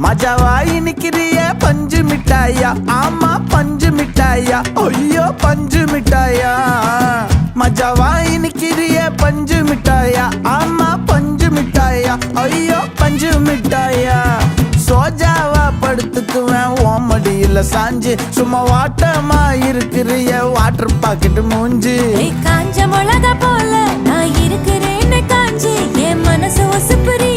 மஜாவாய் நிக்கிறிய பஞ்சு மிட்டாயா, ஆமா பஞ்சு மிட்டாயா, ஐயோ பஞ்சு மிட்டாயா. மஜாவாய் நிக்கிறிய பஞ்சு மிட்டாயா, ஆமா பஞ்சு மிட்டாயா, ஐயோ பஞ்சு மிட்டாயா. சோஜாவா படுத்துக்குவேன் ஓமடியில சாஞ்சு, சும்மா வாட்டமா இருக்கிறிய வாட்டர் பாக்கெட் மூஞ்சி. காஞ்ச மிளகா போல நான் இருக்கிறேன்னு காஞ்சி என் மனசு ஒசுப்புரி.